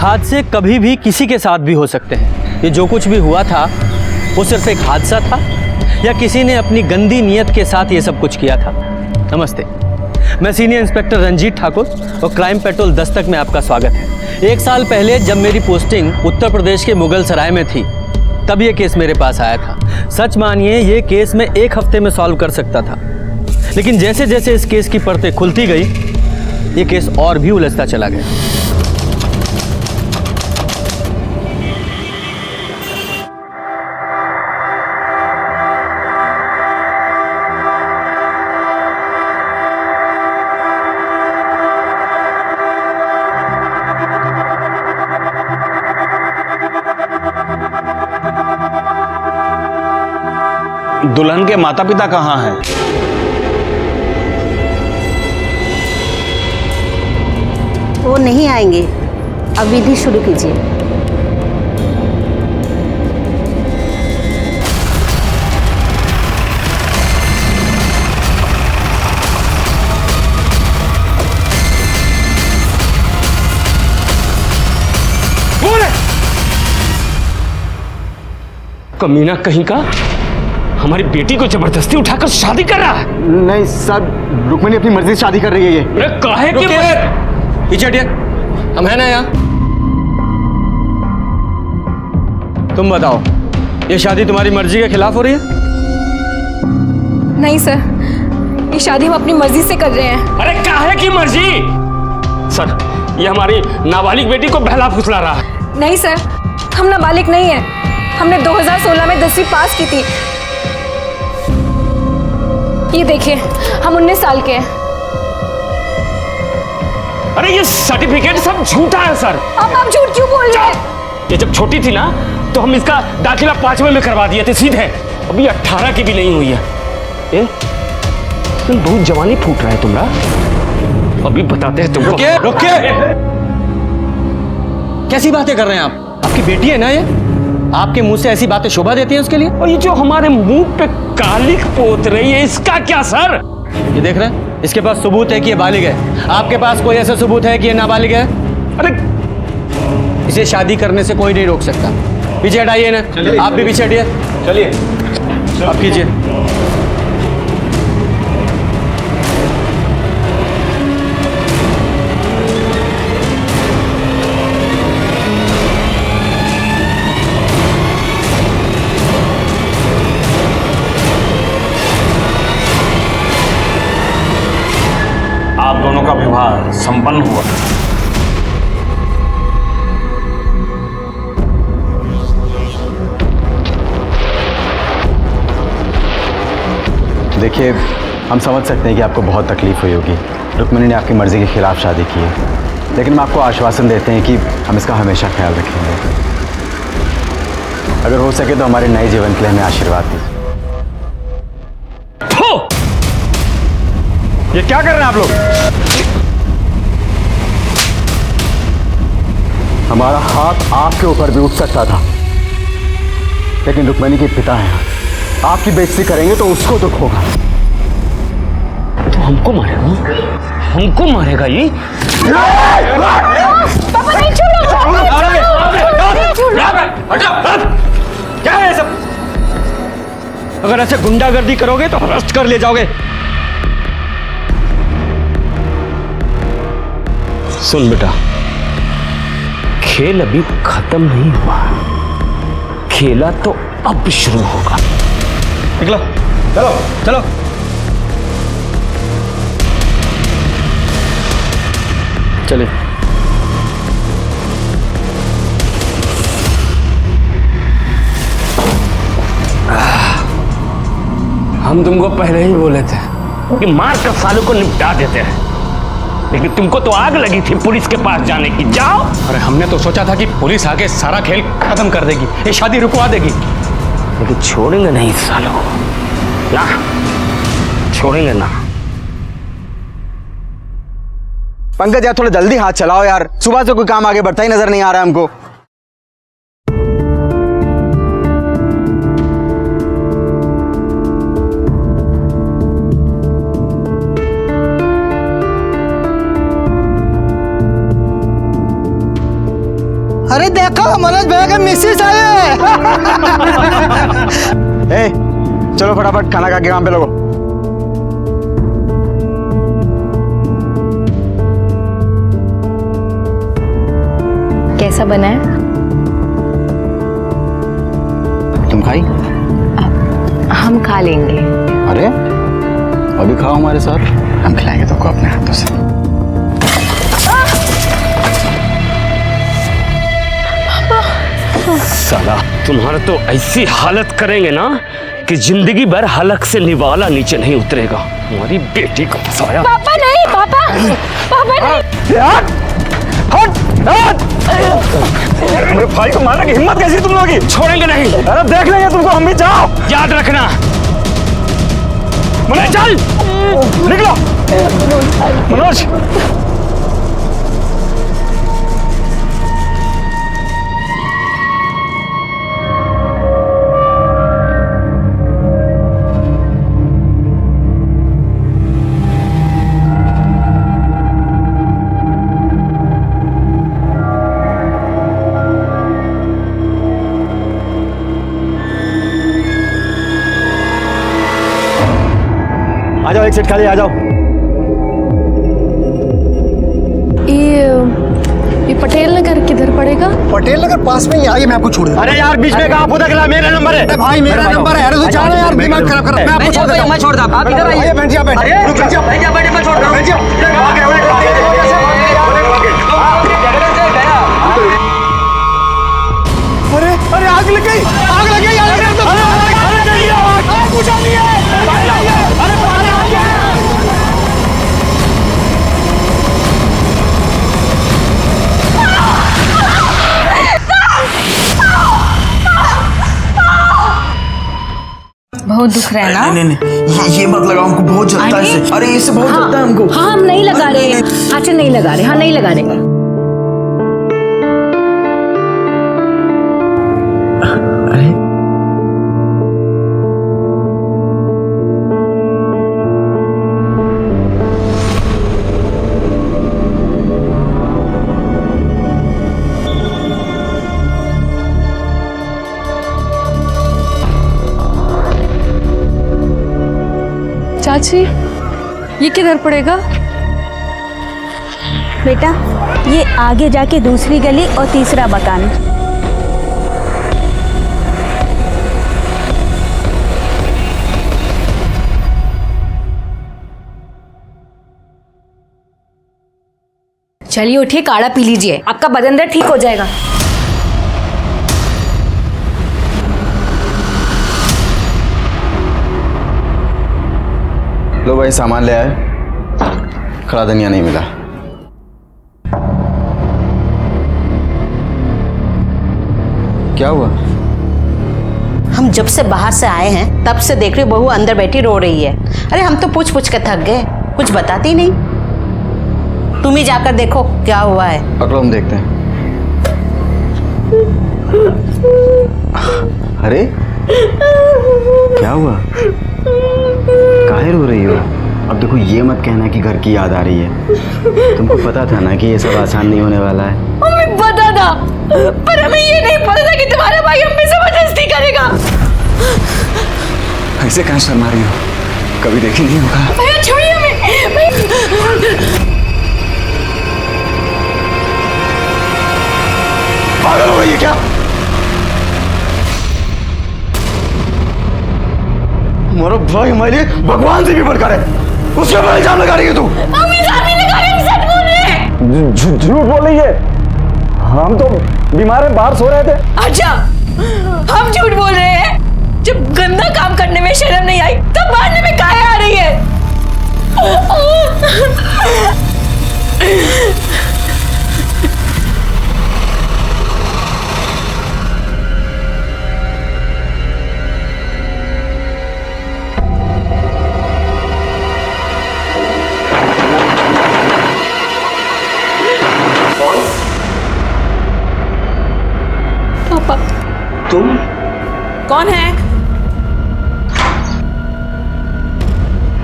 हादसे कभी भी किसी के साथ भी हो सकते हैं। ये जो कुछ भी हुआ था वो सिर्फ एक हादसा था या किसी ने अपनी गंदी नियत के साथ ये सब कुछ किया था। नमस्ते, मैं सीनियर इंस्पेक्टर रंजीत ठाकुर और क्राइम पेट्रोल दस्तक में आपका स्वागत है। 1 साल पहले जब मेरी पोस्टिंग उत्तर प्रदेश के मुगल सराय में थी तब ये केस मेरे पास आया था। सच मानिए ये केस मैं 1 हफ्ते में सॉल्व कर सकता था, लेकिन जैसे जैसे इस केस की परतें खुलती गई ये केस और भी उलझता चला गया। दुल्हन के माता पिता कहाँ हैं? वो नहीं आएंगे। अब विधि शुरू कीजिए। कमीना कहीं का हमारी बेटी को जबरदस्ती उठाकर शादी कर रहा है। नहीं सर, रुक्मिणी अपनी मर्जी से शादी कर रही है। ये अरे काहे के पीछे हटिए, हम है ना यहाँ। तुम बताओ, ये शादी तुम्हारी मर्जी के खिलाफ हो रही है? नहीं सर, ये शादी हम अपनी मर्जी से कर रहे हैं। अरे काहे की मर्जी? सर, ये हमारी नाबालिग बेटी को बहला फुसला रहा है। नहीं सर, हम नाबालिग नहीं है। हमने 2016 में 10वीं पास की थी। ये देखिए, हम 19 साल के हैं। अरे ये सर्टिफिकेट सब झूठा है सर। अब आप झूठ क्यों बोल रहे हैं? ये जब छोटी थी ना तो हम इसका दाखिला 5वें में करवा दिए थे सीधे। अभी 18 की भी नहीं हुई है। बहुत जवानी फूट रहा है तुम्हारा। अभी बताते हैं तुमको। रुकिए, रुकिए। कैसी बातें कर रहे हैं आप? आपकी बेटी है ना ये? आपके मुंह से ऐसी बातें शोभा देती हैं उसके लिए? और ये जो हमारे मुंह पे कालिख पोत रही है इसका क्या सर? ये देख रहे हैं, इसके पास सबूत है कि ये बालिग है। आपके पास कोई ऐसा सबूत है कि ये नाबालिग है? अरे इसे शादी करने से कोई नहीं रोक सकता। पीछे हटाइए ना, आप भी पीछे हटिए। चलिए आप कीजिए। आप दोनों का विवाह संपन्न हुआ। देखिए, हम समझ सकते हैं कि आपको बहुत तकलीफ हुई होगी। रुक्मिणी ने आपकी मर्जी के खिलाफ शादी की है, लेकिन हम आपको आश्वासन देते हैं कि हम इसका हमेशा ख्याल रखेंगे। अगर हो सके तो हमारे नए जीवन के लिए हमें आशीर्वाद दीजिए। ये क्या कर रहे हैं आप लोग? हमारा हाथ आपके ऊपर भी उठ सकता था, लेकिन रुक्मिणी के पिता हैं। आपकी बेइज्जती करेंगे तो उसको दुख होगा। तो हमको मारेगा? हमको मारेगा ये? पापा नहीं, छोड़ो। क्या है सब? अगर ऐसे गुंडागर्दी करोगे तो अरेस्ट कर ले जाओगे। सुन बेटा, खेल अभी खत्म नहीं हुआ, खेला तो अब शुरू होगा। निकलो, चलो चलो। चलिए। हम तुमको पहले ही बोले थे कि मार कर सालों को निपटा देते हैं, लेकिन तुमको तो आग लगी थी पुलिस के पास जाने की। जाओ। अरे हमने तो सोचा था कि पुलिस आके सारा खेल खत्म कर देगी, ये शादी रुकवा देगी, लेकिन छोड़ेंगे नहीं सालों ना, छोड़ेंगे ना। पंकज यार, थोड़ा जल्दी हाथ चलाओ यार। सुबह से कोई काम आगे बढ़ता ही नजर नहीं आ रहा है हमको। अरे देखो मनोज भैया के मिसेस आए हैं। ए, चलो फटाफट खाना खा के काम पे लगो। कैसा बना है? तुम खाई? हम खा लेंगे। अरे अभी खाओ हमारे साथ, हम खिलाएंगे तुमको अपने हाथों से। साला तुम्हारा तो ऐसी हालत करेंगे ना कि जिंदगी भर हलक से निवाला नीचे नहीं उतरेगा। हमारी बेटी को फंसाया। पापा नहीं, पापा पापा नहीं। मेरे भाई को मारने की हिम्मत कैसी तुम लोगों की? छोड़ेंगे नहीं। अरे देख लेंगे तुमको, हम भी। जाओ, याद रखना। मनोज चल, निकलो। मनोज आ जाओ, एक सीट खाली, आ जाओ। ये पटेल नगर किधर पड़ेगा? पटेल नगर पास में ही, आइए मैं आपको छोड़ दूँ। अरे यार बीच में कहाँ फुदक ला, मेरा नंबर है। भाई मेरा नंबर है। अरे तो जाओ यार, दिमाग खराब कर। मैं आपको छोड़ देता हूँ। मैं छोड़ता हूँ, आप इधर आइए। बैठ जाओ, बैठ जाओ। मैं छोड़ रहा हूँ। अरे अरे आग लग गई, आग लग गई, आग लग गई। बहुत दुख रहा है ना? नहीं नहीं, ये मत लगाओ, हमको बहुत जलता है इससे। अरे इससे बहुत जलता है हमको। हाँ, हम नहीं लगा रहे। अच्छा नहीं लगा रहे, हाँ नहीं लगा रहे। चाची, ये किधर पड़ेगा? बेटा ये आगे जाके दूसरी गली और तीसरा मकान। चलिए उठिए, काढ़ा पी लीजिए, आपका बदन दर्द ठीक हो जाएगा। लो भाई, सामान ले आए। खड़ा धनिया नहीं मिला। क्या हुआ? हम जब से बाहर से आए हैं तब से देख रही बहू अंदर बैठी रो रही है। अरे हम तो पूछ पूछ के थक गए, कुछ बताती नहीं। तुम ही जाकर देखो क्या हुआ है। पकड़ो, हम देखते हैं। अरे क्या हुआ? काहे रो रही हो? अब देखो, ये मत कहना कि घर की याद आ रही है। तुमको पता था ना कि ये सब आसान नहीं होने वाला है। हमें पता था, पर हमें ये नहीं पता था कि तुम्हारा भाई हम पे जबरदस्ती करेगा। ऐसे कहाँ शर्मा रही हो? कभी देखी नहीं होगा। भैया छोड़िए हमें। पागल हो गई है क्या? हमारा भाई हमारे लिए भगवान से भी बढ़कर है, उसके ऊपर इल्जाम लगा रही है तू। हम इल्जाम नहीं लगा रहे, हम सच बोल रहे हैं। झूठ बोल रही है। हम तो बीमार हैं, बाहर सो रहे थे। अच्छा, हम झूठ बोल रहे हैं? जब गंदा काम करने में शर्म नहीं आई तब मारने में काहे आ रही है? पापा। तुम कौन है?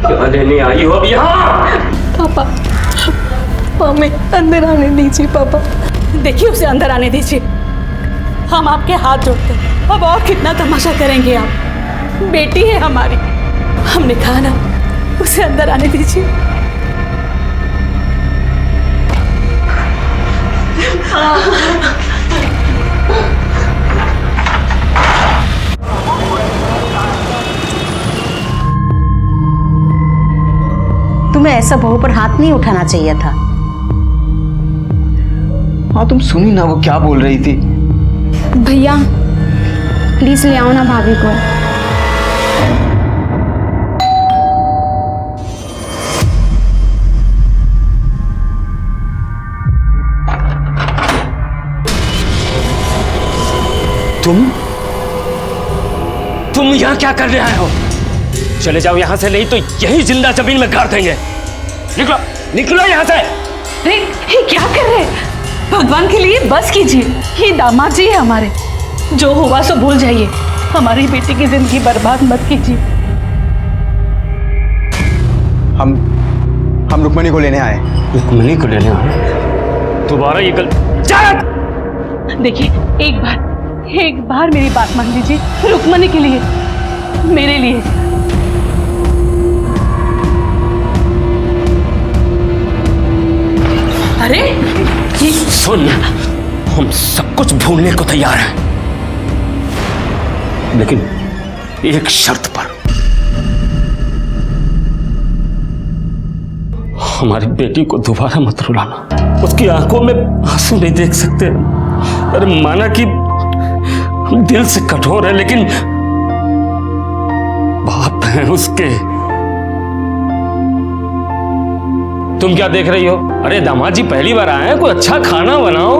क्या लेने आई हो अब यहाँ? पापा, हमें अंदर आने दीजिए। पापा देखिए, उसे अंदर आने दीजिए। हम आपके हाथ जोड़ते हैं। अब और कितना तमाशा करेंगे आप? बेटी है हमारी, हमने कहा ना उसे अंदर आने दीजिए। तुम्हें ऐसा बहू पर हाथ नहीं उठाना चाहिए था। हाँ तुम सुनी ना वो क्या बोल रही थी। भैया प्लीज ले आओ ना भाभी को। तुम यहाँ क्या कर रहे हो? चले जाओ यहाँ से, नहीं तो यही जिंदा जमीन में गाड़ देंगे। निकलो निकलो यहाँ से। अरे ये क्या कर रहे हैं? भगवान के लिए बस कीजिए, ये दामाद जी है हमारे। जो हुआ सो भूल जाइए, हमारी बेटी की जिंदगी बर्बाद मत कीजिए। हम रुक्मणी को लेने आए। रुक्मणी को लेने आए? दोबारा ये गल देखिए एक बार मेरी बात मान लीजिए। रुक्मणी के लिए, मेरे लिए। अरे ये सुन, हम सब कुछ भूलने को तैयार हैं, लेकिन एक शर्त पर। हमारी बेटी को दोबारा मत रुलाना। उसकी आंखों में आंसू नहीं देख सकते। अरे माना कि हम दिल से कठोर है, लेकिन बाप हैं उसके। तुम क्या देख रही हो? अरे दामाद जी पहली बार आए हैं, कोई अच्छा खाना बनाओ।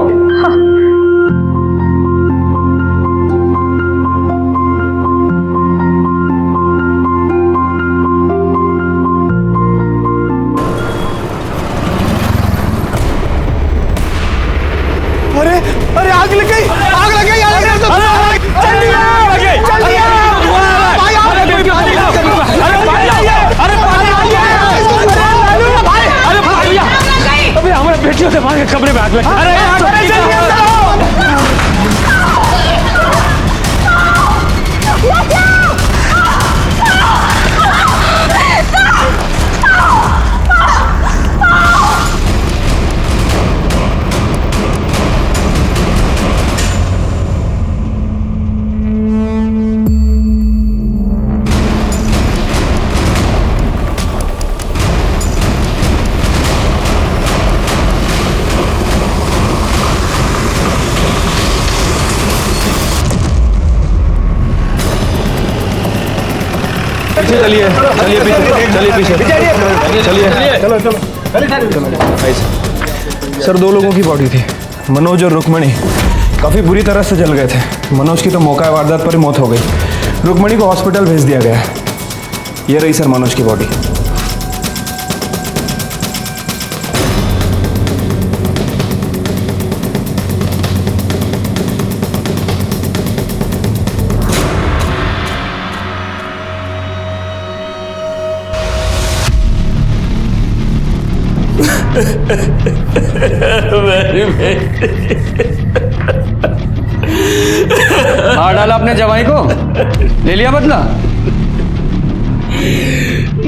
अरे आग लग गई, आग लग गई, आग लग गई। जल्दी अबे हमारे बेटियों से मार के कमरे में आग लगी। अरे चलिए पीछे सर 2 लोगों की बॉडी थी, मनोज और रुक्मणी। काफ़ी बुरी तरह से जल गए थे। मनोज की तो मौका वारदात पर ही मौत हो गई। रुक्मणी को हॉस्पिटल भेज दिया गया। ये रही सर मनोज की बॉडी। मार डाला अपने जवाई को, ले लिया बदला?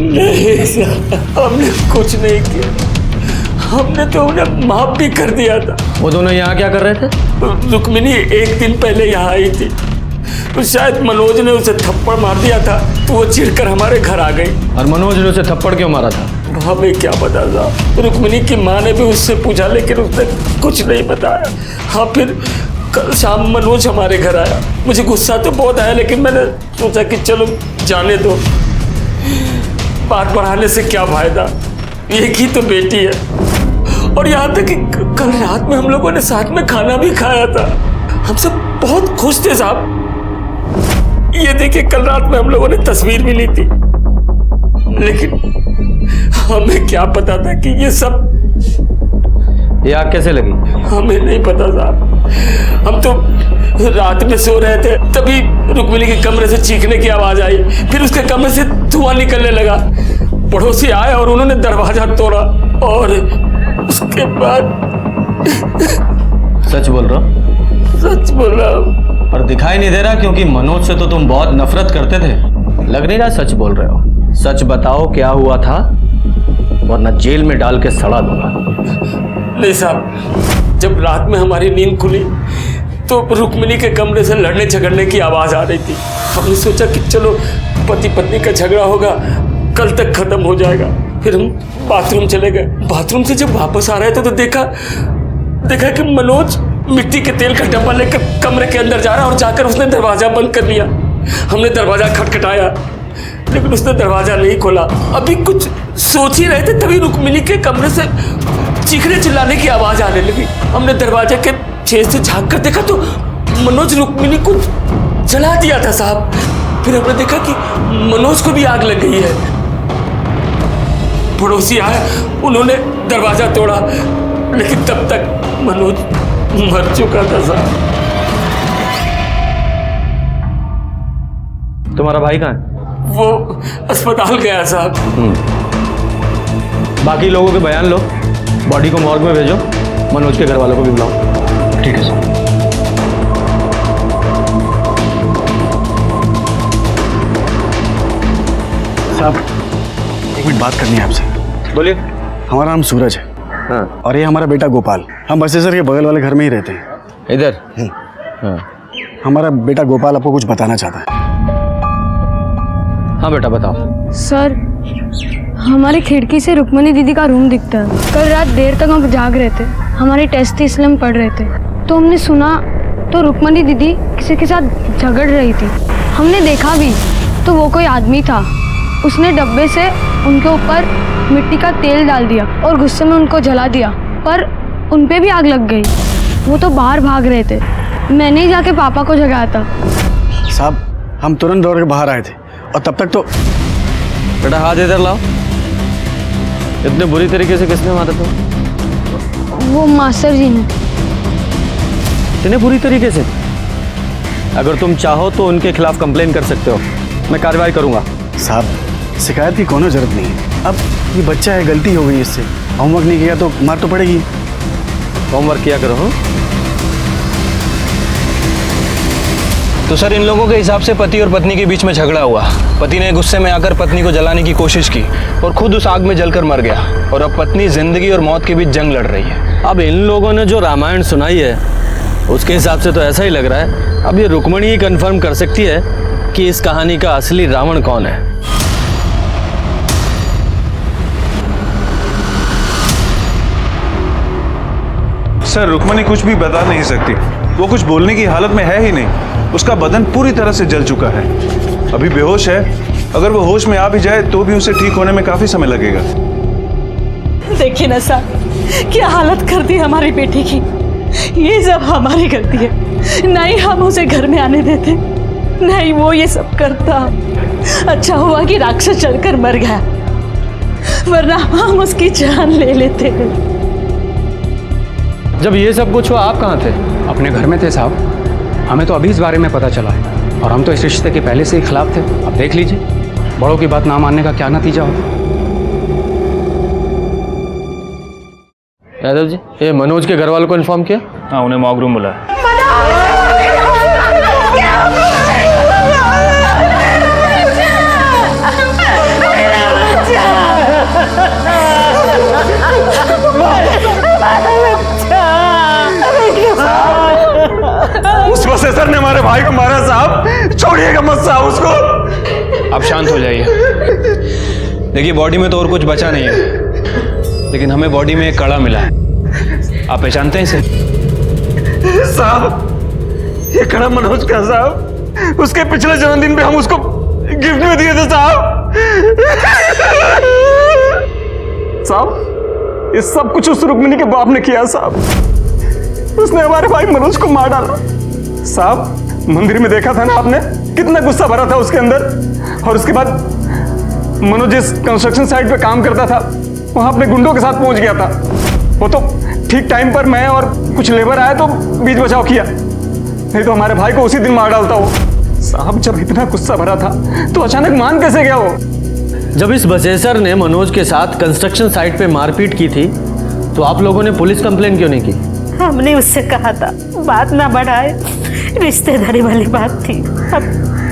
नहीं सर, हमने कुछ नहीं किया। हमने तो उन्हें माफ भी कर दिया था। वो दोनों यहाँ क्या कर रहे थे? रुक्मिणी 1 दिन पहले यहाँ आई थी, तो शायद मनोज ने उसे थप्पड़ मार दिया था, तो वो चिढ़कर हमारे घर आ गई। और मनोज ने उसे थप्पड़ क्यों मारा था? हमें क्या पता था। रुक्मिणी की माँ ने भी उससे पूछा, लेकिन उसने कुछ नहीं बताया। हाँ, फिर कल शाम मनोज हमारे घर आया। मुझे गुस्सा तो बहुत आया, लेकिन मैंने सोचा कि चलो जाने दो, बात बढ़ाने से क्या फायदा। एक ही तो बेटी है। और यहाँ तक कि कल रात में हम लोगों ने साथ में खाना भी खाया था। हम सब बहुत खुश थे साहब। ये देखिए, कल रात में हम लोगों ने तस्वीर भी ली थी, लेकिन हमें क्या पता था कि ये सब। ये आग कैसे लगी? हमें नहीं पता साहब। हम तो रात में सो रहे थे, तभी रुक्मिणी के कमरे से चीखने की आवाज आई। फिर उसके कमरे से धुआं निकलने लगा। पड़ोसी आए और उन्होंने दरवाजा तोड़ा, और उसके बाद। सच बोल रहा? सच बोल रहा हूँ। पर दिखाई नहीं दे रहा, क्योंकि मनोज से तो तुम बहुत नफरत करते थे। लग नहीं रहा सच बोल रहे हो। सच बताओ क्या हुआ था, वरना जेल में डाल के सड़ा दूंगा। नहीं साहब, जब रात में हमारी नींद खुली तो रुक्मिणी के कमरे से लड़ने झगड़ने की आवाज आ रही थी। हमने सोचा कि चलो पति पत्नी का झगड़ा होगा, कल तक खत्म हो जाएगा। फिर हम बाथरूम चले गए। बाथरूम से जब वापस आ रहे थे तो देखा कि मनोज मिट्टी के तेल का डब्बा लेकर कमरे के अंदर जा रहा और जाकर उसने दरवाजा बंद कर लिया। हमने दरवाजा खटखटाया लेकिन उसने दरवाजा नहीं खोला। अभी कुछ सोच ही रहे थे तभी रुक्मिणी के कमरे से चीखने चिल्लाने की आवाज आने लगी। हमने दरवाजे के छेद से झांक कर देखा तो मनोज रुक्मिणी को जला दिया था साहब। फिर हमने देखा कि मनोज को भी आग लग गई है। पड़ोसी आए, उन्होंने दरवाजा तोड़ा लेकिन तब तक मनोज मर चुका था साहब। तुम्हारा भाई कहाँ है? वो अस्पताल गया साहब। बाकी लोगों के बयान लो, बॉडी को मॉर्ग में भेजो, मनोज के घर वालों को भी बुलाओ। ठीक है सर। साहब एक मिनट बात करनी है आपसे। बोलिए। हमारा नाम सूरज है। हाँ। और ये हमारा बेटा गोपाल। हम बसेसर के बगल वाले घर में ही रहते हैं। इधर? हाँ। हमारा बेटा गोपाल आपको कुछ बताना चाहता है। हाँ बेटा बताओ। सर, हमारी खिड़की से रुक्मणी दीदी का रूम दिखता है। कल रात देर तक हम जाग रहे थे, हमारी टेस्ट थी इसलिए हम पढ़ रहे थे, तो हमने सुना तो रुक्मणी दीदी किसी के साथ झगड़ रही थी। हमने देखा भी तो वो कोई आदमी था, उसने डब्बे से उनके ऊपर मिट्टी का तेल डाल दिया और गुस्से में उनको जला दिया, पर उन पे भी आग लग गई। वो तो बाहर भाग रहे थे, मैंने ही जाके पापा को जगाया था। साहब हम तुरंत दौड़ के बाहर आए थे और तब तक तो। बेटा हाथ इधर लाओ। इतने बुरी तरीके से किसने मारा था? वो मास्टर जी ने। इतने बुरी तरीके से? अगर तुम चाहो तो उनके खिलाफ कंप्लेन कर सकते हो, मैं कार्रवाई करूंगा। साहब शिकायत की कोनो जरूरत नहीं है। अब ये बच्चा है, गलती हो गई इससे, होमवर्क नहीं किया तो मार तो पड़ेगी। होमवर्क किया करो। हाँ? तो सर इन लोगों के हिसाब से पति और पत्नी के बीच में झगड़ा हुआ। पति ने गुस्से में आकर पत्नी को जलाने की कोशिश की और खुद उस आग में जलकर मर गया, और अब पत्नी जिंदगी और मौत के बीच जंग लड़ रही है। अब इन लोगों ने जो रामायण सुनाई है उसके हिसाब से तो ऐसा ही लग रहा है। अब ये रुक्मणी ही कंफर्म कर सकती है कि इस कहानी का असली रावण कौन है। सर रुक्मणी कुछ भी बता नहीं सकती, वो कुछ बोलने की हालत में है ही नहीं। उसका बदन पूरी तरह से जल चुका है, अभी बेहोश है। अगर वो होश में आ भी जाए तो भी उसे ठीक होने में काफी समय लगेगा। देखिए ना साहब, क्या हालत कर दी हमारी बेटी की। ये सब हमारी गलती है, नहीं हम उसे घर में आने देते, नहीं वो ये सब करता। अच्छा हुआ कि राक्षस चढ़कर मर गया, वरना हम उसकी जान ले लेते। जब ये सब कुछ हुआ आप कहाँ थे? अपने घर में थे साहब, हमें तो अभी इस बारे में पता चला है, और हम तो इस रिश्ते के पहले से ही खिलाफ थे। अब देख लीजिए बड़ों की बात ना मानने का क्या नतीजा होगा। यादव जी, ये मनोज के घर वालों को इन्फॉर्म किया? हाँ, उन्हें मॉर्ग रूम बुलाया। उस प्रोफेसर ने हमारे भाई को मारा साहब, छोड़िएगा मत साहब उसको। आप शांत हो जाइए। देखिए बॉडी में तो और कुछ बचा नहीं है, लेकिन हमें बॉडी में एक कड़ा मिला है। आप पहचानते हैं इसे? साहब ये कड़ा मनोज का साहब, उसके पिछले जन्मदिन पे हम उसको गिफ्ट में दिए थे साहब। साहब ये सब कुछ उस रुक्मिणी के बाप ने किया साहब। उसने हमारे भाई मनोज को मार डाला साहब। मंदिर में देखा था ना आपने, कितना गुस्सा भरा था उसके अंदर। और उसके बाद मनोज जिस कंस्ट्रक्शन साइट पे काम करता था वहां अपने गुंडों के साथ पहुंच गया था। वो तो ठीक टाइम पर मैं और कुछ लेबर आए तो बीच बचाव किया, नहीं तो हमारे भाई को उसी दिन मार डालता वो साहब। जब इतना गुस्सा भरा था तो अचानक मान कैसे गया वो? जब इस बसेसर ने मनोज के साथ कंस्ट्रक्शन साइट पे मारपीट की थी तो आप लोगों ने पुलिस कंप्लेन क्यों नहीं की? हमने उससे कहा था बात ना बढ़ाए, रिश्तेदारी वाली बात थी। अब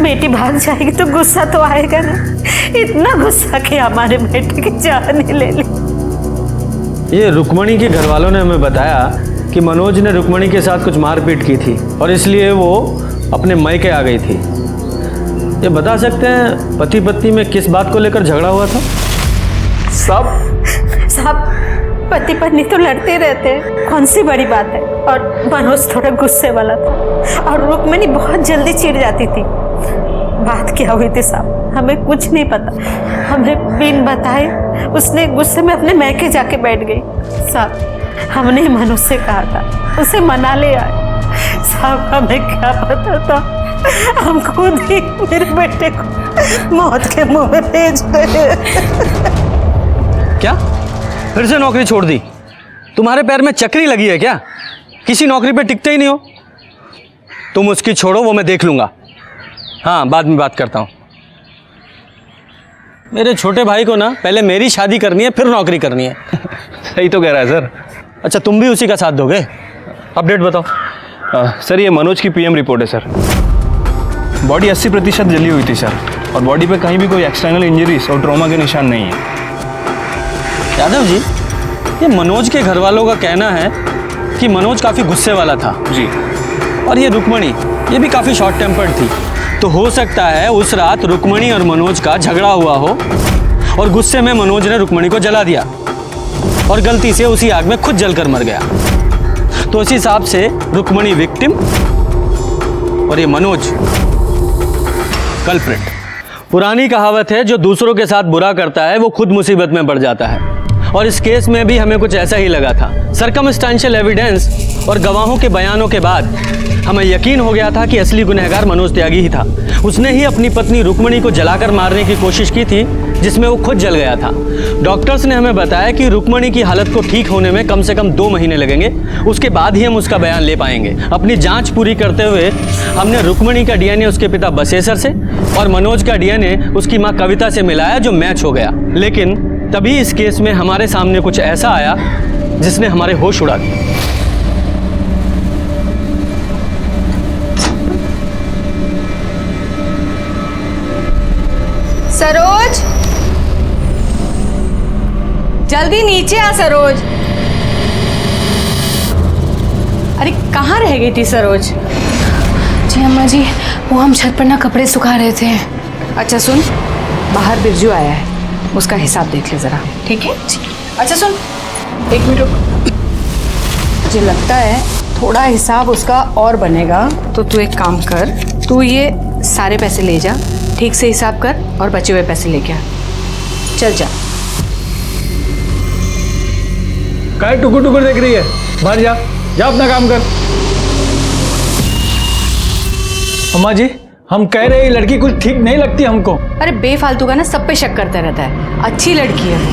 बेटी भाग जाएगी तो गुस्सा तो आएगा ना। इतना गुस्सा कि हमारे बेटे की जान ही ले ली। ये रुक्मणी के घर वालों ने हमें बताया कि मनोज ने रुक्मणी के साथ कुछ मारपीट की थी और इसलिए वो अपने मायके आ गई थी। ये बता सकते हैं पति पत्नी में किस बात को लेकर झगड़ा हुआ था? साहब पति पत्नी तो लड़ते रहते हैं, कौन सी बड़ी बात है। और मनोज थोड़ा गुस्से वाला था और रुक्मणी बहुत जल्दी चिढ़ जाती थी। बात क्या हुई थी साहब हमें कुछ नहीं पता। हमें बिन बताए उसने गुस्से में अपने मैके जाके बैठ गई। साहब हमने मनोज से कहा था उसे मना ले आए। साहब हमें क्या पता था, हम खुद ही मेरे बेटे को मौत के मुंह में भेज गए। क्या फिर से नौकरी छोड़ दी? तुम्हारे पैर में चक्री लगी है क्या? किसी नौकरी पे टिकते ही नहीं हो। तुम उसकी छोड़ो, वो मैं देख लूंगा। हाँ, बाद में बात करता हूँ। मेरे छोटे भाई को ना पहले मेरी शादी करनी है, फिर नौकरी करनी है। सही तो कह रहा है सर। अच्छा, तुम भी उसी का साथ दोगे? अपडेट बताओ। सर ये मनोज की पीएम रिपोर्ट है सर। बॉडी 80% जली हुई थी सर, और बॉडी पे कहीं भी कोई एक्सटर्नल इंजरीज और ट्रॉमा के निशान नहीं है। यादव जी, ये मनोज के घर वालों का कहना है कि मनोज काफ़ी गुस्से वाला था जी, और ये रुक्मणी ये भी काफ़ी शॉर्ट टेम्पर्ड थी। तो हो सकता है उस रात रुक्मणी और मनोज का झगड़ा हुआ हो और गुस्से में मनोज ने रुक्मणी को जला दिया और गलती से उसी आग में खुद जलकर मर गया। तो इस हिसाब से रुक्मणी विक्टिम और ये मनोज कल्प्रिट। पुरानी कहावत है, जो दूसरों के साथ बुरा करता है वो खुद मुसीबत में पड़ जाता है, और इस केस में भी हमें कुछ ऐसा ही लगा था। सर्कमस्टेंशियल एविडेंस और गवाहों के बयानों के बाद हमें यकीन हो गया था कि असली गुनहगार मनोज त्यागी ही था। उसने ही अपनी पत्नी रुक्मणी को जलाकर मारने की कोशिश की थी, जिसमें वो खुद जल गया था। डॉक्टर्स ने हमें बताया कि रुक्मणी की हालत को ठीक होने में कम से कम 2 महीने लगेंगे, उसके बाद ही हम उसका बयान ले पाएंगे। अपनी जांच पूरी करते हुए हमने रुक्मणी का डीएनए उसके पिता बसेसर से और मनोज का डीएनए उसकी माँ कविता से मिलाया, जो मैच हो गया। लेकिन तभी इस केस में हमारे सामने कुछ ऐसा आया जिसने हमारे होश उड़ा दिए। सरोज, जल्दी नीचे आ सरोज। अरे कहाँ रह गई थी सरोज? जी अम्मा जी, वो हम छत पर ना कपड़े सुखा रहे थे। अच्छा सुन, बाहर बिरजू आया है, उसका हिसाब देख ले जरा, ठीक है? अच्छा सुन, 1 मिनट रुक। मुझे लगता है थोड़ा हिसाब उसका और बनेगा, तो तू एक काम कर, तू ये सारे पैसे ले जा, ठीक से हिसाब कर और बचे हुए पैसे लेके आ। चल जा। काय टुकुर टुकुर देख रही है? बाहर जा, जा अपना काम कर। अम्मा जी, हम कह रहे हैं लड़की कुछ ठीक नहीं लगती हमको। अरे बेफालतू का ना सब पे शक करता रहता है। अच्छी लड़की है वो।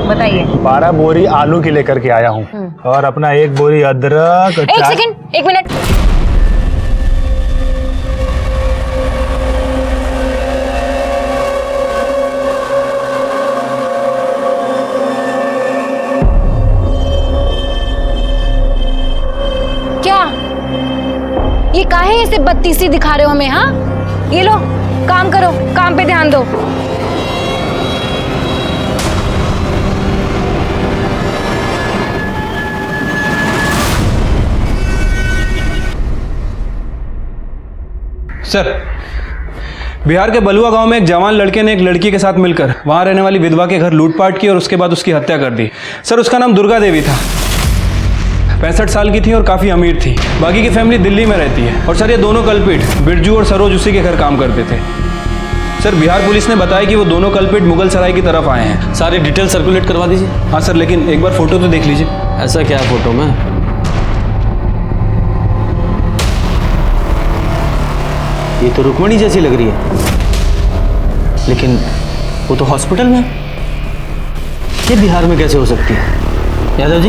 बताइए। 12 बोरी आलू की लेकर के आया हूँ और अपना 1 बोरी अदरक। 1 सेकंड, 1 मिनट। क्या ये काहे ऐसे बत्तीसी दिखा रहे हो हमें? हाँ, ये लो, काम करो, काम पे ध्यान दो। सर, बिहार के बलुआ गांव में एक जवान लड़के ने एक लड़की के साथ मिलकर वहां रहने वाली विधवा के घर लूटपाट की और उसके बाद उसकी हत्या कर दी। सर, उसका नाम दुर्गा देवी था, 65 साल की थी और काफ़ी अमीर थी। बाकी की फैमिली दिल्ली में रहती है। और सर, ये दोनों कल्पिट बिरजू और सरोज उसी के घर काम करते थे। सर, बिहार पुलिस ने बताया कि वो दोनों कल्पिट मुगल सराय की तरफ आए हैं। सारी डिटेल सर्कुलेट करवा दीजिए। हाँ सर, लेकिन एक बार फोटो तो देख लीजिए। ऐसा क्या है फोटो में? ये तो रुक्मणी जैसी लग रही है, लेकिन वो तो हॉस्पिटल में है। ये बिहार में कैसे हो सकती है? यादव जी,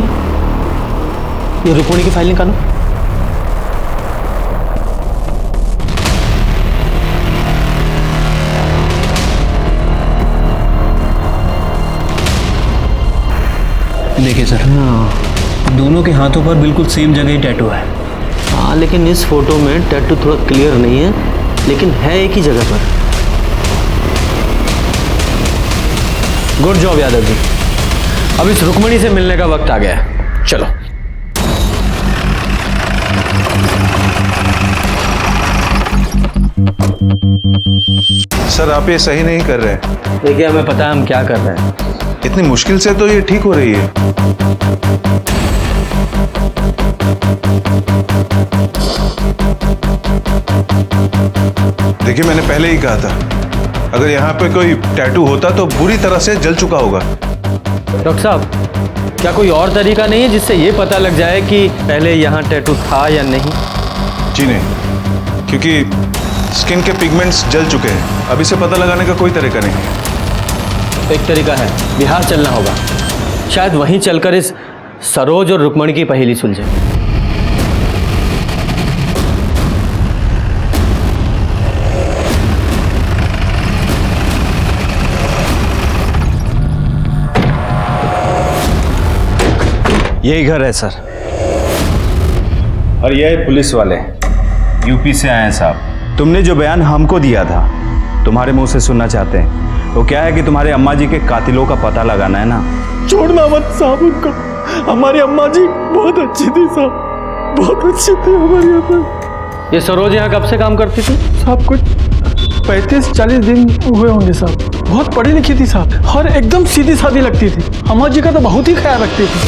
ये रुक्मणी की फाइल निकालो। देखिए सर, दोनों के हाथों पर बिल्कुल सेम जगह ही टैटू है। हाँ, लेकिन इस फोटो में टैटू थोड़ा क्लियर नहीं है, लेकिन है एक ही जगह पर। Good job Yadav ji. अब इस रुक्मणी से मिलने का वक्त आ गया है, चलो। सर आप ये सही नहीं कर रहे हैं। देखिए, हमें पता है हम क्या कर रहे हैं। इतनी मुश्किल से तो ये ठीक हो रही है। देखिए, मैंने पहले ही कहा था, अगर यहाँ पे कोई टैटू होता तो बुरी तरह से जल चुका होगा। डॉक्टर साहब, क्या कोई और तरीका नहीं है जिससे ये पता लग जाए कि पहले यहाँ टैटू था या नहीं? जी नहीं, क्योंकि स्किन के पिगमेंट्स जल चुके हैं। अब इसे पता लगाने का कोई तरीका नहीं है। एक तरीका है, बिहार चलना होगा। शायद वहीं चलकर इस सरोज और रुक्मणी की पहेली सुलझे। यही घर है सर, और ये पुलिस वाले यूपी से आए हैं साहब। तुमने जो बयान हमको दिया था, तुम्हारे मुंह से सुनना चाहते हैं। वो क्या है कि तुम्हारे अम्मा जी के कातिलों का पता लगाना है ना। छोड़ना मत साहब उनको। हमारी अम्मा जी बहुत अच्छी थी साहब, बहुत अच्छी थी हमारी अम्मा। ये सरोज यहाँ कब से काम करती थी? साहब कुछ 35-40 दिन हुए होंगे साहब। बहुत पढ़ी लिखी थी साहब, और एकदम सीधी सादी लगती थी। अम्मा जी का तो बहुत ही ख्याल रखती थी,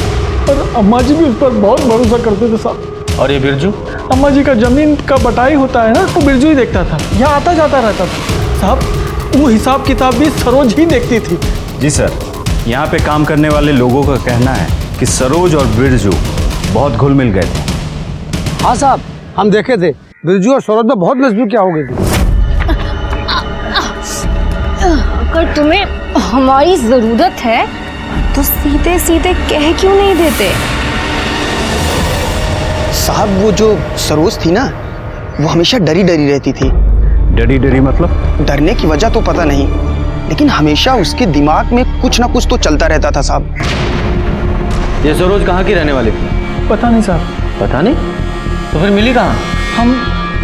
और अम्मा जी भी उस पर बहुत भरोसा करते थे साहब। और ये बिरजू? अम्मा जी का जमीन का बटाई होता है ना, वो बिरजू ही देखता था। यहाँ आता जाता रहता था साहब। वो हिसाब किताब भी सरोज ही देखती थी। जी सर, यहाँ पे काम करने वाले लोगों का कहना है कि सरोज और बिरजू बहुत घुल मिल गए थे। हाँ साहब, हम देखे थे, बिरजू और सरोज में बहुत नजदीकियाँ हो गई थी। अगर तुम्हें हमारी जरूरत है तो सीधे सीधे कह क्यों नहीं देते? साहब, वो जो सरोज थी ना, वो हमेशा डरी डरी रहती थी। डरी डरी मतलब? डरने की वजह तो पता नहीं, लेकिन हमेशा उसके दिमाग में कुछ ना कुछ तो चलता रहता था साहब। ये सरोज कहाँ की रहने वाली थी? पता नहीं साहब। पता नहीं? तो फिर मिली कहाँ? हम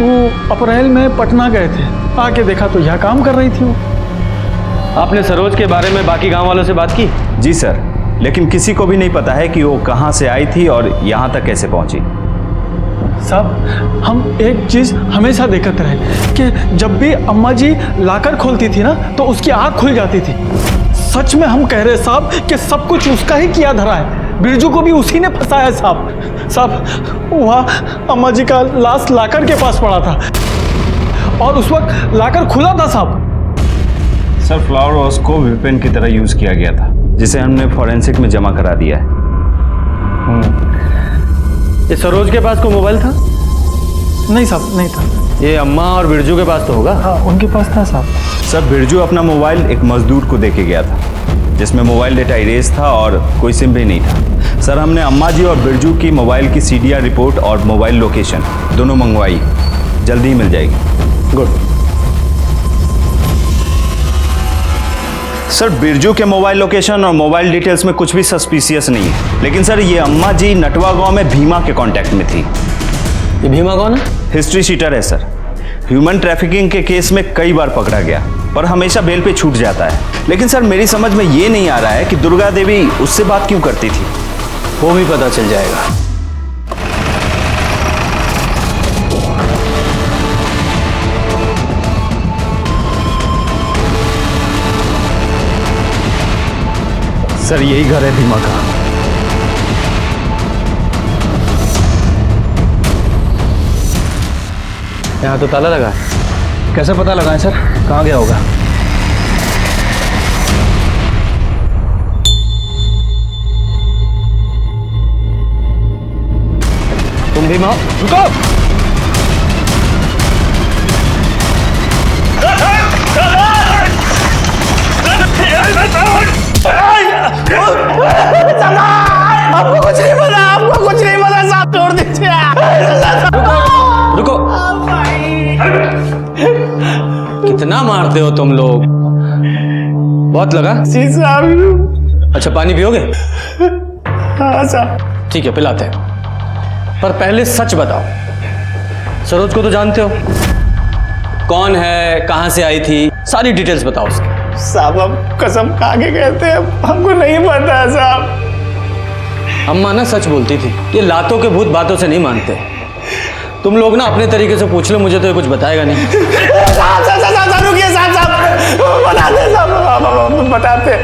वो अप्रैल में पटना गए थे, आके देखा तो यहाँ काम कर रही थी वो। आपने सरोज के बारे में बाकी गांव वालों से बात की? जी सर, लेकिन किसी को भी नहीं पता है कि वो कहाँ से आई थी और यहाँ तक कैसे पहुँची। साहब, हम एक चीज हमेशा देखते रहे कि जब भी अम्मा जी लाकर खोलती थी ना, तो उसकी आँख खुल जाती थी। सच में हम कह रहे साहब कि सब कुछ उसका ही किया धरा है। बिरजू को भी उसी ने फंसाया साहब। साहब, वहाँ अम्मा जी का लाश लाकर के पास पड़ा था, और उस वक्त लाकर खुला था साहब। सर, फ्लावर वॉश को वेपन की तरह यूज किया गया था, जिसे हमने फॉरेंसिक में जमा करा दिया है। ये सरोज के पास कोई मोबाइल था? नहीं साहब, नहीं था। ये अम्मा और बिरजू के पास तो होगा? हाँ, उनके पास था साहब। सर, बिरजू अपना मोबाइल एक मजदूर को देके गया था, जिसमें मोबाइल डेटा इरेज था और कोई सिम भी नहीं था। सर, हमने अम्मा जी और बिरजू की मोबाइल की CDR रिपोर्ट और मोबाइल लोकेशन दोनों मंगवाई, जल्दी ही मिल जाएगी। गुड। सर, बिरजू के मोबाइल लोकेशन और मोबाइल डिटेल्स में कुछ भी सस्पिशियस नहीं है, लेकिन सर ये अम्मा जी नटवा गांव में भीमा के कांटेक्ट में थी। ये भीमा कौन है? हिस्ट्री शीटर है सर। ह्यूमन ट्रैफिकिंग के केस में कई बार पकड़ा गया, पर हमेशा बेल पे छूट जाता है। लेकिन सर, मेरी समझ में ये नहीं आ रहा है कि दुर्गा देवी उससे बात क्यों करती थी। वो भी पता चल जाएगा। सर, यही घर है भीमा का। यहाँ तो ताला लगा है। कैसे पता लगाएं सर, कहाँ गया होगा? तुम भीमा, रुको। आपको कुछ नहीं पता, आपको कुछ नहीं पता साहब, छोड़ दीजिए। रुको। कितना मारते हो तुम लोग? बहुत लगा? जी साहब। अच्छा, पानी पियोगे? हाँ साहब। ठीक है, पिलाते हैं, पर पहले सच बताओ, सरोज को तो जानते हो, कौन है, कहां से आई थी, सारी डिटेल्स बताओ उसकी। साहब हम कसम खा के कहते हैं, हमको नहीं पता साहब। अम्मा ना सच बोलती थी, ये लातों के भूत बातों से नहीं मानते। तुम लोग ना अपने तरीके से पूछ लो, मुझे तो ये कुछ बताएगा नहीं। साहब रुकिए साहब, बताते साहब, बताते।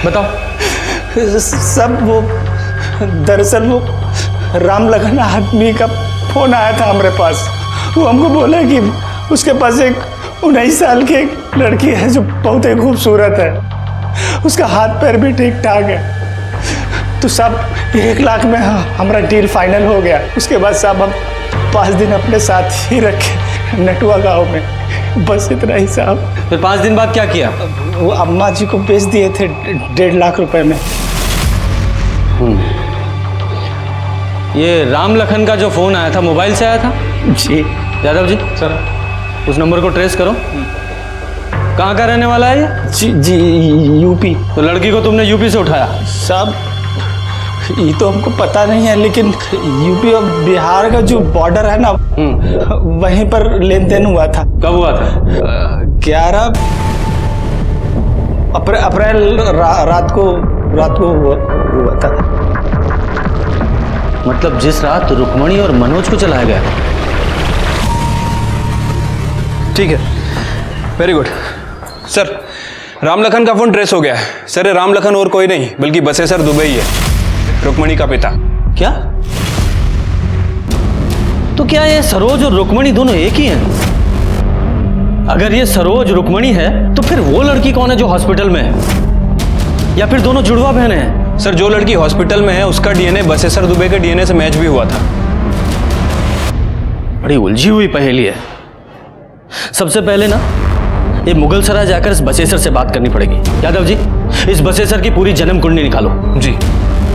बताओ। सब वो दरअसल वो राम लखन आदमी का फोन आया था हमारे पास। वो हमको बोला कि उसके पास एक 19 साल की एक लड़की है जो बहुत ही खूबसूरत है, उसका हाथ पैर भी ठीक ठाक है। तो साहब 1 लाख में हमारा डील फाइनल हो गया। उसके बाद साहब हम 5 दिन अपने साथ ही रखे नटुआ गांव में, बस इतना ही साहब। फिर 5 दिन बाद क्या किया? वो अम्मा जी को बेच दिए थे 1.5 लाख रुपए में। ये राम लखन का जो फोन आया था मोबाइल से आया था? जी। यादव जी सर, उस नंबर को ट्रेस करो। कहाँ का रहने वाला है ये? जी यूपी। तो लड़की को तुमने यूपी से उठाया? साहब ये तो हमको पता नहीं है, लेकिन यूपी और बिहार का जो बॉर्डर है ना, वहीं पर लेन देन हुआ था। कब हुआ था? 11 अप्रैल रात को हुआ था। मतलब जिस रात रुक्मणी और मनोज को चलाया गया। ठीक है, very good sir. Ram Lakhan का फोन ट्रेस हो गया है सर। ये राम लखन और कोई नहीं बल्कि बसेसर दुबई है, रुक्मणी का पिता। क्या? तो क्या ये सरोज और रुक्मणी दोनों एक ही हैं? अगर ये सरोज रुक्मणी है तो फिर वो लड़की कौन है जो हॉस्पिटल में है? या फिर दोनों जुड़वा बहनें हैं? सर जो लड़की हॉस्पिटल में है उसका डीएनए बसेसर दुबे के डीएनए से मैच भी हुआ था। बड़ी उलझी हुई पहेली है। सबसे पहले ना ये मुगल सराय जाकर इस बसेसर से बात करनी पड़ेगी। यादव जी इस बसेसर की पूरी जन्म कुंडली निकालो। जी।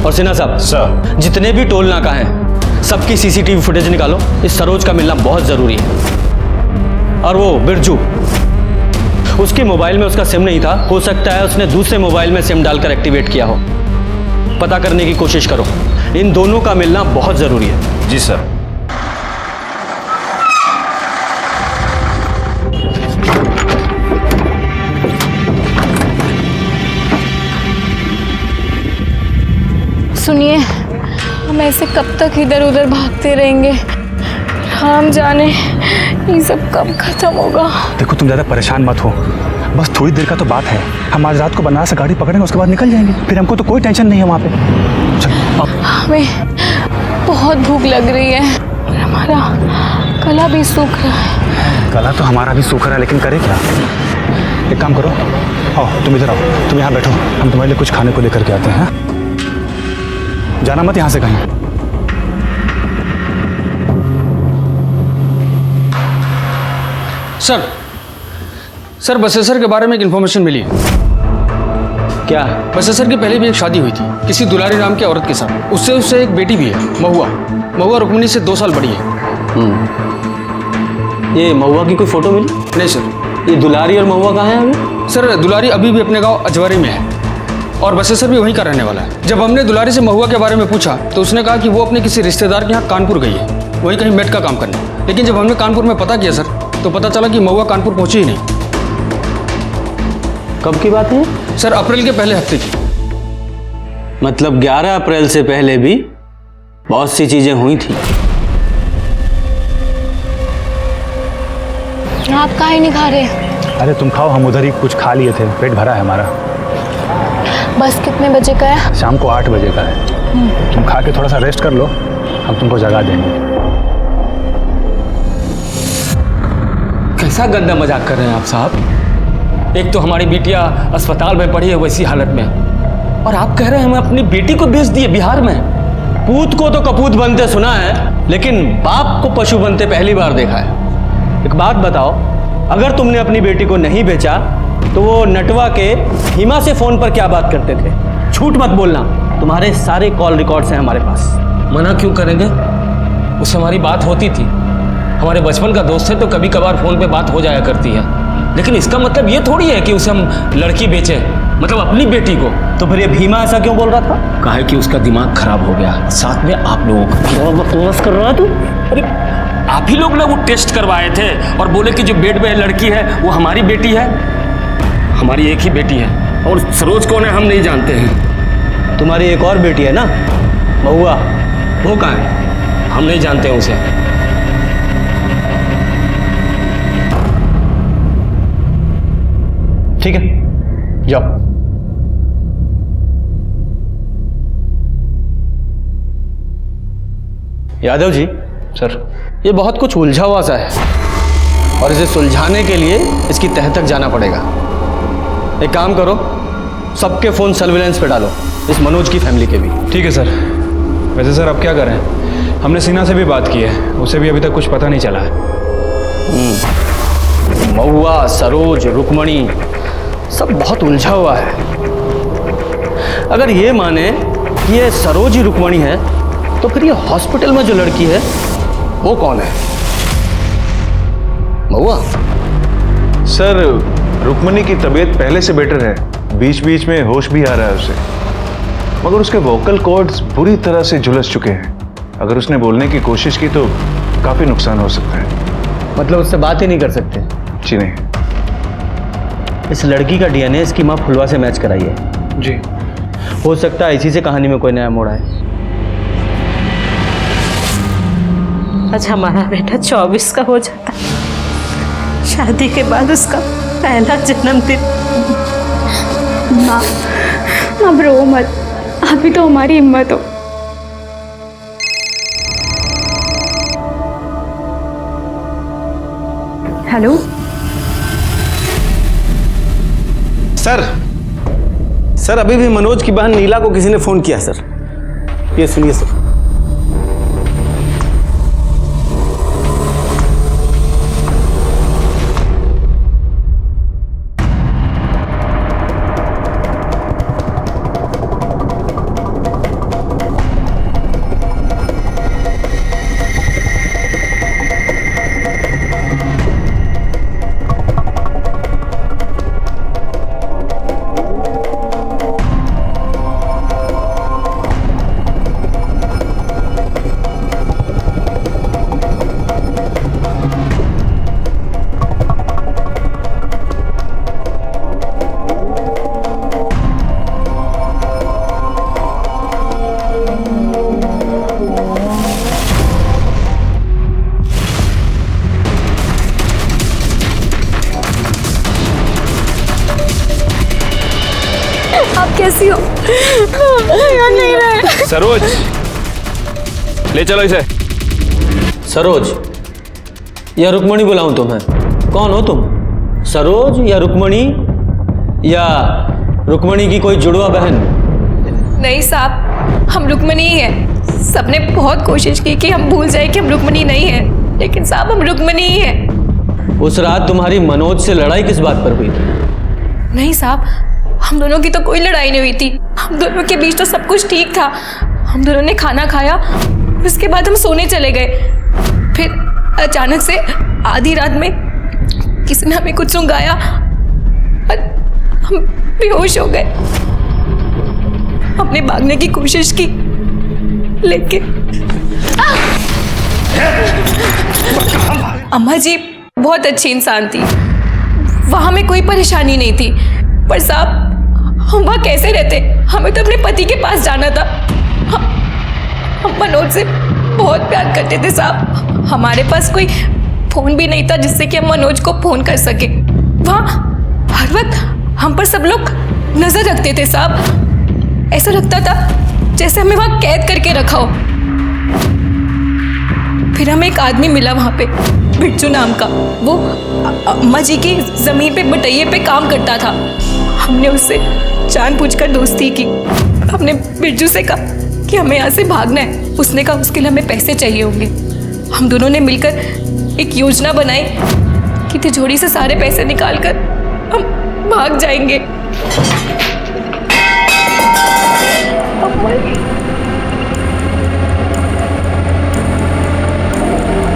और सिन्हा साहब सर, जितने भी टोल नाका हैं सबकी सीसीटीवी फुटेज निकालो। इस सरोज का मिलना बहुत जरूरी है। और वो बिरजू, उसके मोबाइल में उसका सिम नहीं था, हो सकता है उसने दूसरे मोबाइल में सिम डालकर एक्टिवेट किया हो। पता करने की कोशिश करो, इन दोनों का मिलना बहुत जरूरी है। जी सर। सुनिए, हम ऐसे कब तक इधर उधर भागते रहेंगे? हम जाने ये सब कब खत्म होगा। देखो तुम ज़्यादा परेशान मत हो, बस थोड़ी देर का तो बात है। हम आज रात को बनारस से गाड़ी पकड़ेंगे, उसके बाद निकल जाएंगे। फिर हमको तो कोई टेंशन नहीं है वहाँ पे। चलो हमें बहुत भूख लग रही है और हमारा गला भी सूख रहा है। गला तो हमारा भी सूख रहा है, लेकिन करे क्या? एक काम करो, आओ तुम इधर आओ, तुम यहाँ बैठो, हम तुम्हारे लिए कुछ खाने को लेकर के आते हैं। जाना मत यहाँ से कहीं। सर बसेसर के बारे में एक इन्फॉर्मेशन मिली। क्या? बसेसर की पहले भी एक शादी हुई थी किसी दुलारी नाम की औरत के साथ। उससे एक बेटी भी है, महुआ रुक्मिणी से 2 साल बड़ी है। ये महुआ की कोई फोटो मिली? नहीं सर। ये दुलारी और महुआ कहाँ है अभी? सर दुलारी अभी भी अपने गांव अजवारी में है और बसेसर भी वहीं का रहने वाला है। जब हमने दुलारी से महुआ के बारे में पूछा तो उसने कहा कि वो अपने किसी रिश्तेदार के यहाँ कानपुर गई है, वहीं कहीं मेट का काम करने। लेकिन जब हमने कानपुर में पता किया सर तो पता चला कि महुआ कानपुर पहुंची ही नहीं। कब की बात है? सर अप्रैल के पहले हफ्ते की। मतलब 11 अप्रैल से पहले भी बहुत सी चीजें हुई थी। आप काहे नहीं खा रहे? अरे तुम खाओ, हम उधर ही कुछ खा लिए थे, पेट भरा है हमारा। बस कितने बजे का है? शाम को 8 बजे का है। तुम खा के थोड़ा सा रेस्ट कर लो, हम तुमको जगा देंगे। कैसा गंदा मजाक कर रहे हैं आप साहब? एक तो हमारी बिटिया अस्पताल में पड़ी है वैसी हालत में, और आप कह रहे हैं हमें अपनी बेटी को बेच दिए बिहार में। पूत को तो कपूत बनते सुना है, लेकिन बाप को पशु बनते पहली बार देखा है। एक बात बताओ, अगर तुमने अपनी बेटी को नहीं बेचा तो वो नटवा के हिमा से फोन पर क्या बात करते थे? झूठ मत बोलना, तुम्हारे सारे कॉल रिकॉर्ड्स हैं हमारे पास। मना क्यों करेंगे? उससे हमारी बात होती थी, हमारे बचपन का दोस्त है, तो कभी कभार फोन पे बात हो जाया करती है। लेकिन इसका मतलब ये थोड़ी है कि उसे हम लड़की बेचें। मतलब अपनी बेटी को। तो फिर ये भीमा ऐसा क्यों बोल रहा था? कहा है कि उसका दिमाग खराब हो गया, साथ में आप लोगों का। क्या बकवास कर रहा है तू? अरे आप ही लोग ना वो टेस्ट करवाए थे और बोले कि जो बेड में लड़की है वो हमारी बेटी है। हमारी एक ही बेटी है और सरोज कौन है हम नहीं जानते हैं। तुम्हारी एक और बेटी है ना, महुआ, वो कहाँ है? हम नहीं जानते हैं उसे। ठीक है, जाओ। यादव जी, सर, ये बहुत कुछ उलझा हुआ सा है और इसे सुलझाने के लिए इसकी तह तक जाना पड़ेगा। एक काम करो, सबके फोन सर्विलेंस पे डालो, इस मनोज की फैमिली के भी। ठीक है सर। वैसे सर अब क्या करें, हमने सीना से भी बात की है, उसे भी अभी तक कुछ पता नहीं चला है। महुआ, सरोज, रुक्मणी सब बहुत उलझा हुआ है। अगर ये माने कि ये सरोज ही रुक्मणी है तो फिर ये हॉस्पिटल में जो लड़की है वो कौन है? महुआ? सर, रुक्मणी की तबीयत पहले से बेटर है, बीच बीच में होश भी आ रहा है उसे, मगर उसके वोकल कॉर्ड्स बुरी तरह से झुलस चुके हैं। अगर उसने बोलने की कोशिश की तो काफी नुकसान हो सकता है। मतलब उससे बात ही नहीं कर सकते? जी नहीं। इस लड़की का डीएनए इसकी माँ फुलवा से मैच कराई है। जी। हो सकता है इसी से कहानी में कोई नया मोड़ आए। आज हमारा बेटा 24 का हो जाता, शादी के बाद उसका पहला जन्मदिन। माँ, अब रो मत, अभी तो हमारी हिम्मत हो। हेलो सर, अभी भी मनोज की बहन नीला को किसी ने फोन किया सर। ये सुनिए सर। कैसी हो? याद नहीं रहे। सरोज, ले चलो इसे। सरोज या रुक्मणी बुलाऊं तुम्हें? कौन हो तुम? सरोज या रुक्मणी या रुक्मणी की कोई जुड़वा बहन? नहीं साहब, हम रुक्मणी ही हैं। सबने बहुत कोशिश की कि हम भूल जाए कि हम रुक्मणी नहीं हैं, लेकिन साहब हम रुक्मणी ही हैं। उस रात तुम्हारी मनोज से लड़ाई किस बात पर हुई थी? नहीं साहब, हम दोनों की तो कोई लड़ाई नहीं हुई थी। हम दोनों के बीच तो सब कुछ ठीक था। हम दोनों ने खाना खाया, उसके बाद हम सोने चले गए। फिर अचानक से आधी रात में किसी ने हमें कुछ सुंघाया और हम बेहोश हो गए। हमने भागने की कोशिश की, लेकिन अम्मा जी बहुत अच्छी इंसान थी, वहां में कोई परेशानी नहीं थी। पर साहब, हम वहाँ कैसे रहते? हमें तो अपने पति के पास जाना था। हम मनोज से बहुत प्यार करते थे साहब। हमारे पास कोई फोन भी नहीं था जिससे कि हम मनोज को फोन कर सके। वहाँ हर वक्त हम पर सब लोग नजर रखते थे साहब। ऐसा लगता था जैसे हमें वहाँ कैद करके रखा हो। फिर हमें एक आदमी मिला वहाँ पे, बिट्टू नाम का। वो अम्मा जी की जमीन पे बटैये पे काम करता था। हमने उससे जानबूझकर दोस्ती की। हमने बिरजू से कहा कि हमें यहाँ से भागना है। उसने कहा उसके लिए हमें पैसे चाहिए होंगे। हम दोनों ने मिलकर एक योजना बनाई कि तिजोरी से सारे पैसे निकालकर हम भाग जाएंगे।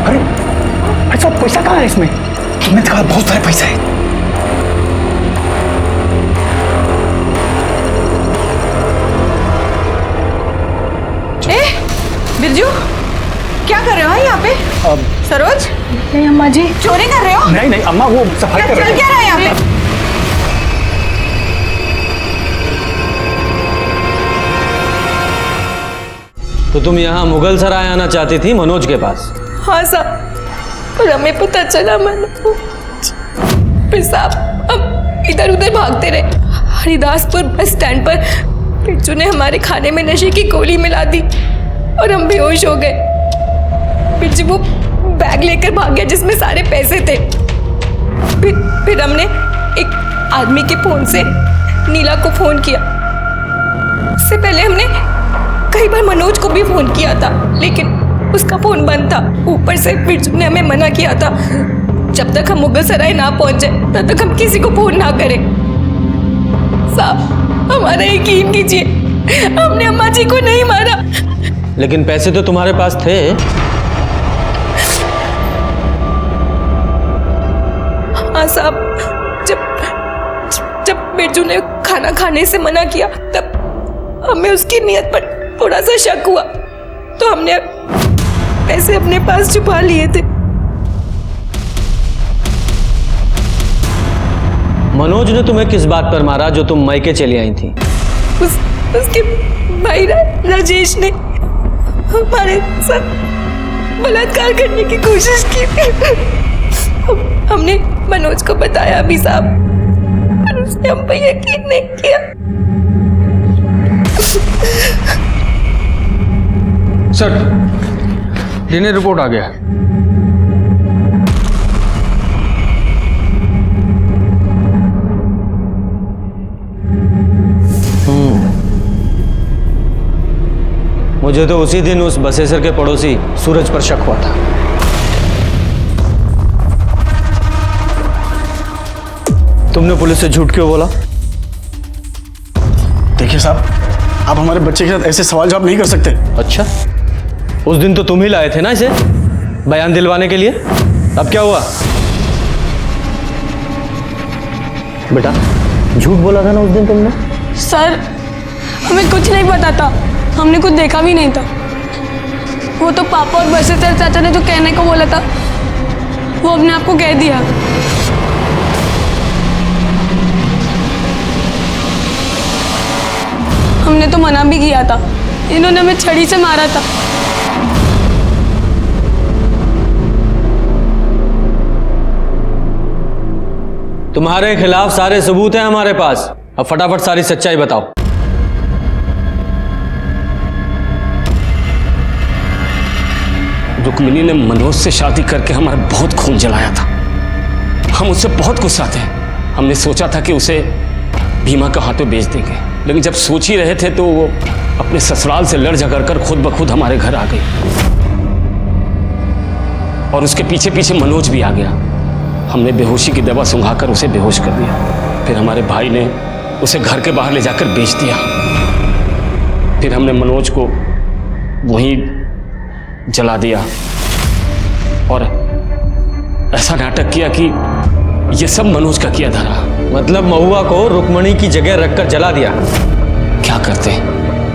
अरे सब पैसा कहाँ है इसमें? तुमने कहा बहुत सारे पैसा है। क्या कर रहे हो यहाँ पे? सरोज? नहीं अम्मा जी। चोरी कर रहे हो? नहीं नहीं अम्मा, वो सफाई कर रहे चल क्या रहा है यहाँ पे? तो तुम यहाँ मुगल सराय आना चाहती थी मनोज के पास? हाँ साहब, पर हमें पता चला मनोज। फिर साहब हम इधर उधर भागते रहे। हरिदासपुर बस स्टैंड पर बिरजू ने हमारे खाने में नशे की गोली मिला दी और हम बेहोश हो गए। बिरजू वो बैग लेकर भाग गया जिसमें सारे पैसे थे। फिर हमने एक आदमी के फोन से नीला को फोन किया। उससे पहले हमने कई बार मनोज को भी फोन किया था, लेकिन उसका फोन बंद था। ऊपर से बिरजू ने हमें मना किया था जब तक हम मुगल सराय ना पहुंचे तब तक हम किसी को फोन ना करें। साहब हमारा यकीन कीजिए, हमने अम्मा जी को नहीं मारा। लेकिन पैसे तो तुम्हारे पास थे। हाँ साहब, जब बिरजू ने खाना खाने से मना किया तब हमें उसकी नीयत पर थोड़ा सा शक हुआ, तो हमने पैसे अपने पास छुपा लिए थे। मनोज ने तुम्हें किस बात पर मारा जो तुम मायके चली आई थी? उसके भाई राजेश ने हमारे साथ बलात्कार करने की कोशिश की थी। हमने मनोज को बताया भी साहब, पर उसने हम पे यकीन नहीं किया। सर, डीएनए रिपोर्ट आ गया। मुझे तो उसी दिन उस बसेसर के पड़ोसी सूरज पर शक हुआ था। तुमने पुलिस से झूठ क्यों बोला? देखिए साहब, आप हमारे बच्चे के साथ ऐसे सवाल जवाब नहीं कर सकते। अच्छा, उस दिन तो तुम ही लाए थे ना इसे बयान दिलवाने के लिए। अब क्या हुआ? बेटा झूठ बोला था ना उस दिन तुमने। सर हमें कुछ नहीं पता था, हमने कुछ देखा भी नहीं था। वो तो पापा और बसेसर चाचा ने जो कहने को बोला था वो अपने आप को कह दिया। हमने तो मना भी किया था, इन्होंने हमें छड़ी से मारा था। तुम्हारे खिलाफ सारे सबूत हैं हमारे पास। अब फटाफट सारी सच्चाई बताओ। रुक्मिनी ने मनोज से शादी करके हमारा बहुत खून जलाया था। हम उससे बहुत गुस्सा थे। हमने सोचा था कि उसे भीमा के हाथों बेच देंगे, लेकिन जब सोच ही रहे थे तो वो अपने ससुराल से लड़ झगड़ कर खुद ब खुद हमारे घर आ गई और उसके पीछे पीछे मनोज भी आ गया। हमने बेहोशी की दवा सुंघाकर उसे बेहोश कर दिया। फिर हमारे भाई ने उसे घर के बाहर ले जाकर बेच दिया। फिर हमने मनोज को वहीं जला दिया और ऐसा नाटक किया कि ये सब मनोज का किया धरा। मतलब महुआ को रुक्मणी की जगह रखकर जला दिया। क्या करते,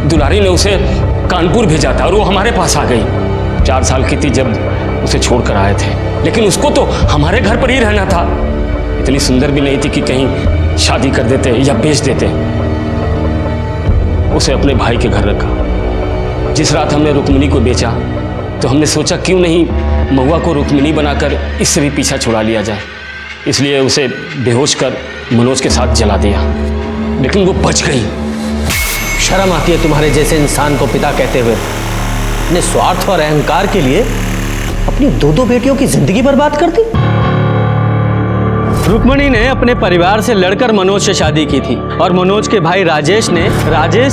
दुलारी ने उसे कानपुर भेजा था और वो हमारे पास आ गई। 4 साल की थी जब उसे छोड़कर आए थे, लेकिन उसको तो हमारे घर पर ही रहना था। इतनी सुंदर भी नहीं थी कि कहीं शादी कर देते या बेच देते। उसे अपने भाई के घर रखा। जिस रात हमने रुक्मिणी को बेचा तो हमने सोचा क्यों नहीं महुआ को रुक्मिणी बनाकर इससे भी पीछा छुड़ा लिया जाए। इसलिए उसे बेहोश कर मनोज के साथ जला दिया, लेकिन वो बच गई। शर्म आती है तुम्हारे जैसे इंसान को पिता कहते हुए। अपने स्वार्थ और अहंकार के लिए अपनी 2 बेटियों की जिंदगी बर्बाद कर दी। रुक्मणी ने अपने परिवार से लड़कर मनोज से शादी की थी और मनोज के भाई राजेश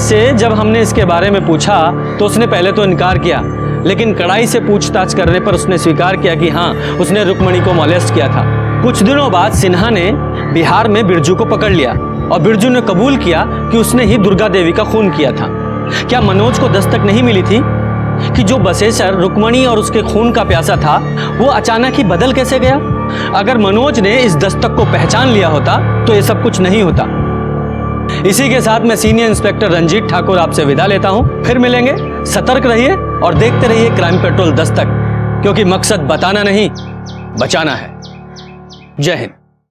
से जब हमने इसके बारे में पूछा तो उसने पहले तो इनकार किया, लेकिन कड़ाई से पूछताछ करने पर उसने स्वीकार किया कि हाँ, उसने रुक्मणी को मॉलेस्ट किया था। कुछ दिनों बाद सिन्हा ने बिहार में बिरजू को पकड़ लिया और बिरजू ने कबूल किया कि उसने ही दुर्गा देवी का खून किया था। क्या मनोज को दस्तक नहीं मिली थी कि जो बसेसर रुक्मणी और उसके खून का प्यासा था वो अचानक ही बदल कैसे गया? अगर मनोज ने इस दस्तक को पहचान लिया होता तो ये सब कुछ नहीं होता। इसी के साथ मैं सीनियर इंस्पेक्टर रंजीत ठाकुर आपसे विदा लेता हूं। फिर मिलेंगे। सतर्क रहिए और देखते रहिए क्राइम पेट्रोल दस्तक, क्योंकि मकसद बताना नहीं, बचाना है। जय हिंद।